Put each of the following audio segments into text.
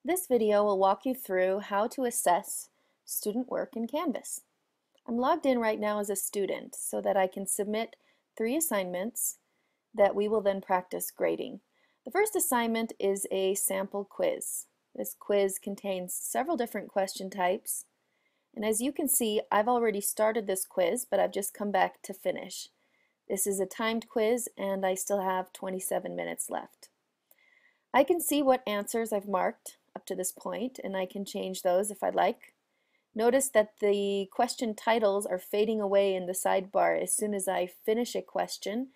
This video will walk you through how to assess student work in Canvas. I'm logged in right now as a student so that I can submit 3 assignments that we will then practice grading. The first assignment is a sample quiz. This quiz contains several different question types, and as you can see, I've already started this quiz, but I've just come back to finish. This is a timed quiz and I still have 27 minutes left. I can see what answers I've marked up to this point, and I can change those if I'd like. Notice that the question titles are fading away in the sidebar as soon as I finish a question.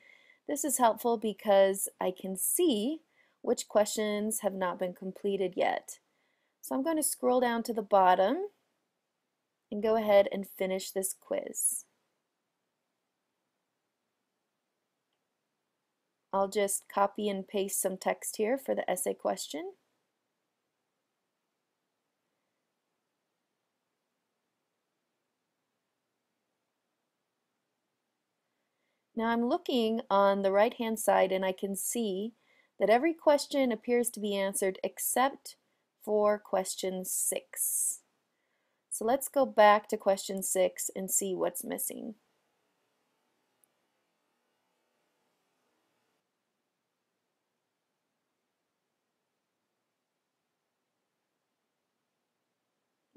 This is helpful because I can see which questions have not been completed yet. So I'm going to scroll down to the bottom and go ahead and finish this quiz. I'll just copy and paste some text here for the essay question. Now I'm looking on the right-hand side and I can see that every question appears to be answered except for question 6. So let's go back to question 6 and see what's missing.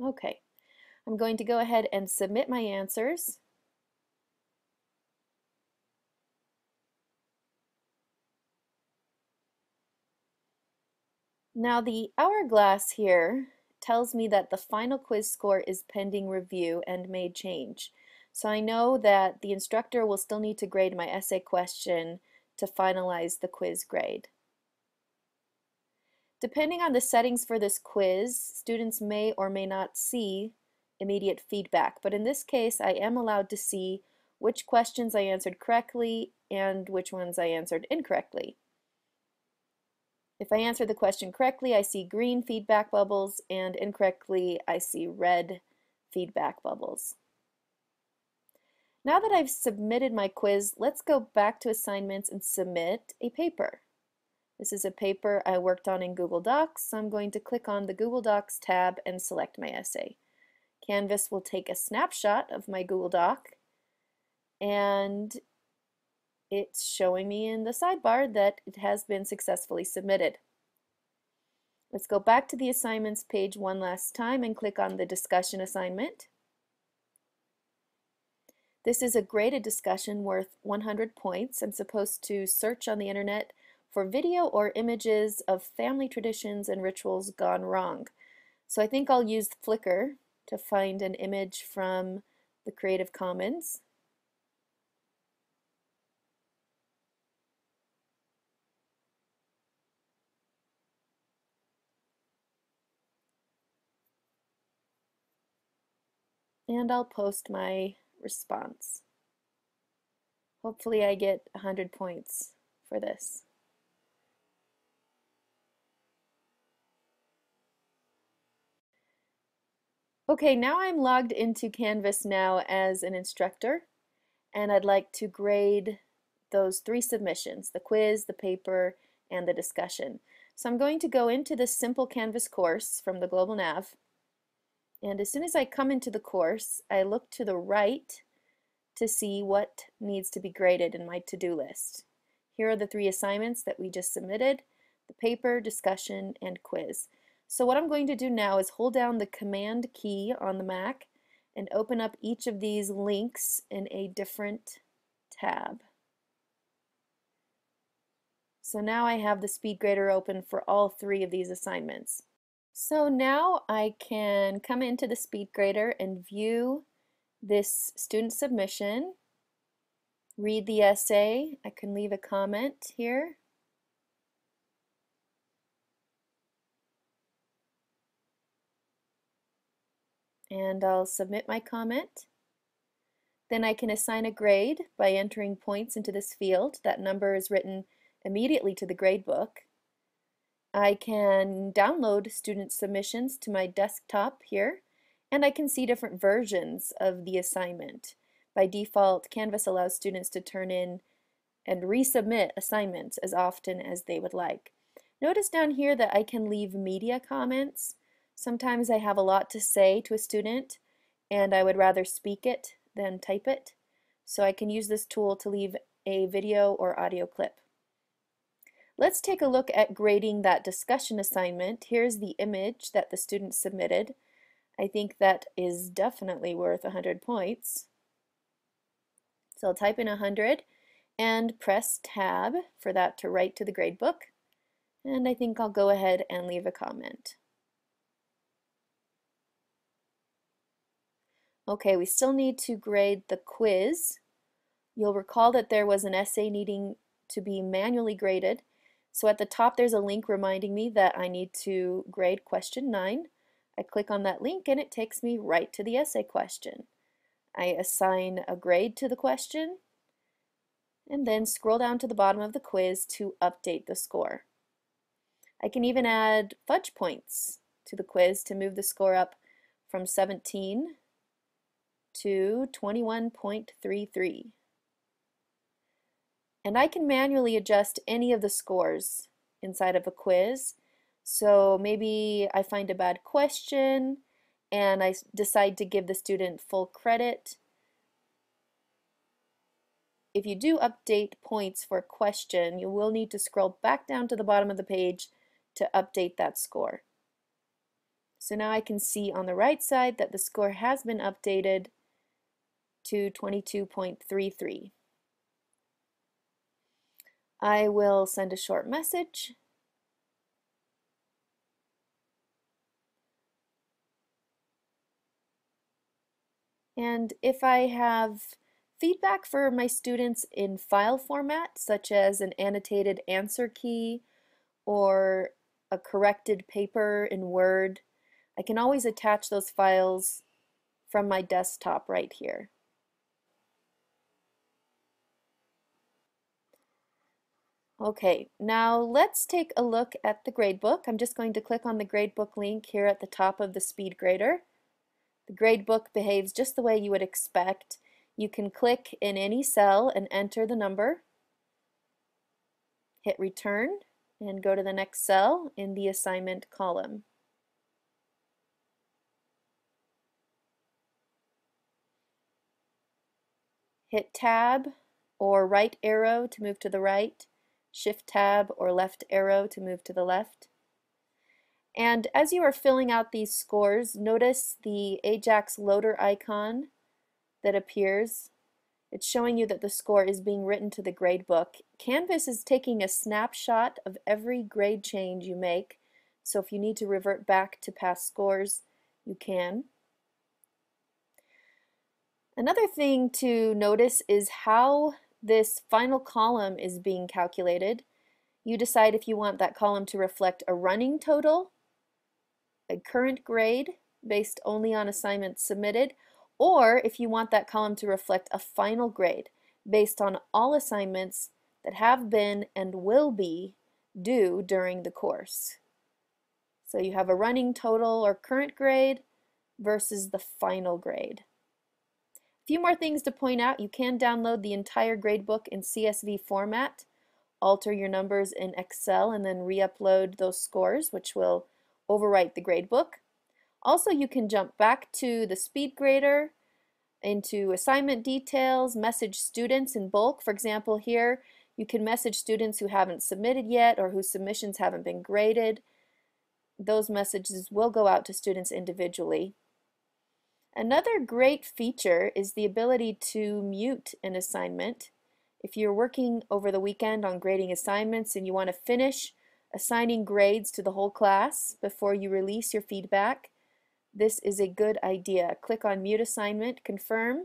Okay, I'm going to go ahead and submit my answers. Now the hourglass here tells me that the final quiz score is pending review and may change. So I know that the instructor will still need to grade my essay question to finalize the quiz grade. Depending on the settings for this quiz, students may or may not see immediate feedback, but in this case I am allowed to see which questions I answered correctly and which ones I answered incorrectly. If I answer the question correctly, I see green feedback bubbles, and incorrectly, I see red feedback bubbles. Now that I've submitted my quiz, let's go back to assignments and submit a paper. This is a paper I worked on in Google Docs, so I'm going to click on the Google Docs tab and select my essay. Canvas will take a snapshot of my Google Doc, and it's showing me in the sidebar that it has been successfully submitted. Let's go back to the assignments page one last time and click on the discussion assignment. This is a graded discussion worth 100 points. I'm supposed to search on the internet for video or images of family traditions and rituals gone wrong. So I think I'll use Flickr to find an image from the Creative Commons. And I'll post my response. Hopefully I get 100 points for this. Okay, now I'm logged into Canvas now as an instructor, and I'd like to grade those 3 submissions, the quiz, the paper, and the discussion. So I'm going to go into this simple Canvas course from the Global Nav, and as soon as I come into the course, I look to the right to see what needs to be graded in my to-do list. Here are the 3 assignments that we just submitted: the paper, discussion, and quiz. So what I'm going to do now is hold down the Command key on the Mac and open up each of these links in a different tab. So now I have the SpeedGrader open for all 3 of these assignments. So now I can come into the SpeedGrader and view this student submission, read the essay. I can leave a comment here. And I'll submit my comment. Then I can assign a grade by entering points into this field. That number is written immediately to the gradebook. I can download student submissions to my desktop here, and I can see different versions of the assignment. By default, Canvas allows students to turn in and resubmit assignments as often as they would like. Notice down here that I can leave media comments. Sometimes I have a lot to say to a student and I would rather speak it than type it. So I can use this tool to leave a video or audio clip. Let's take a look at grading that discussion assignment. Here's the image that the student submitted. I think that is definitely worth 100 points. So I'll type in 100 and press tab for that to write to the gradebook. And I think I'll go ahead and leave a comment. Okay, we still need to grade the quiz. You'll recall that there was an essay needing to be manually graded. So at the top there's a link reminding me that I need to grade question 9. I click on that link and it takes me right to the essay question. I assign a grade to the question and then scroll down to the bottom of the quiz to update the score. I can even add fudge points to the quiz to move the score up from 17 to 21.33. And I can manually adjust any of the scores inside of a quiz. So maybe I find a bad question and I decide to give the student full credit. If you do update points for a question, you will need to scroll back down to the bottom of the page to update that score. So now I can see on the right side that the score has been updated to 22.33. I will send a short message. And if I have feedback for my students in file format, such as an annotated answer key or a corrected paper in Word, I can always attach those files from my desktop right here. Okay, now let's take a look at the gradebook. I'm just going to click on the gradebook link here at the top of the SpeedGrader. The gradebook behaves just the way you would expect. You can click in any cell and enter the number, hit return, and go to the next cell in the assignment column. Hit tab or right arrow to move to the right, shift tab or left arrow to move to the left. And as you are filling out these scores, notice the Ajax loader icon that appears. It's showing you that the score is being written to the gradebook. Canvas is taking a snapshot of every grade change you make, so if you need to revert back to past scores, you can. Another thing to notice is how this final column is being calculated. You decide if you want that column to reflect a running total, a current grade based only on assignments submitted, or if you want that column to reflect a final grade based on all assignments that have been and will be due during the course. So you have a running total or current grade versus the final grade. A few more things to point out. You can download the entire gradebook in CSV format, alter your numbers in Excel, and then re-upload those scores, which will overwrite the gradebook. Also, you can jump back to the SpeedGrader, into assignment details, message students in bulk. For example, here you can message students who haven't submitted yet or whose submissions haven't been graded. Those messages will go out to students individually. Another great feature is the ability to mute an assignment. If you're working over the weekend on grading assignments and you want to finish assigning grades to the whole class before you release your feedback, this is a good idea. Click on Mute Assignment, confirm,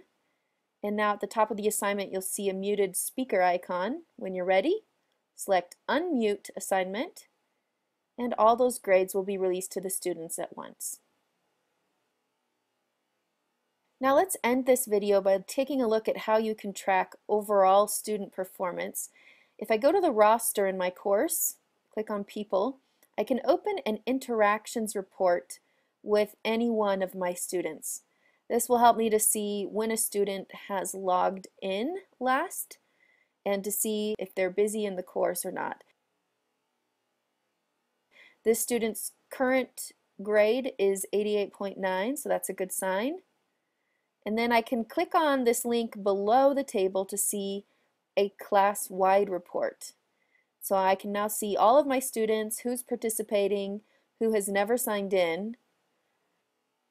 and now at the top of the assignment you'll see a muted speaker icon. When you're ready, select Unmute Assignment, and all those grades will be released to the students at once. Now let's end this video by taking a look at how you can track overall student performance. If I go to the roster in my course, click on People, I can open an interactions report with any one of my students. This will help me to see when a student has logged in last and to see if they're busy in the course or not. This student's current grade is 88.9, so that's a good sign. And then I can click on this link below the table to see a class-wide report. So I can now see all of my students, who's participating, who has never signed in.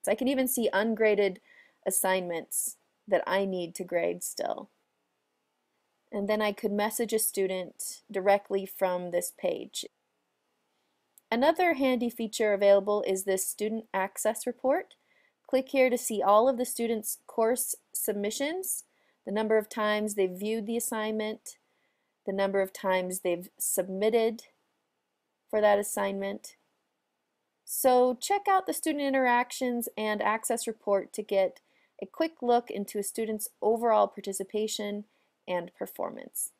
So I can even see ungraded assignments that I need to grade still. And then I could message a student directly from this page. Another handy feature available is this student access report. Click here to see all of the students' course submissions, the number of times they've viewed the assignment, the number of times they've submitted for that assignment. So check out the student interactions and access report to get a quick look into a student's overall participation and performance.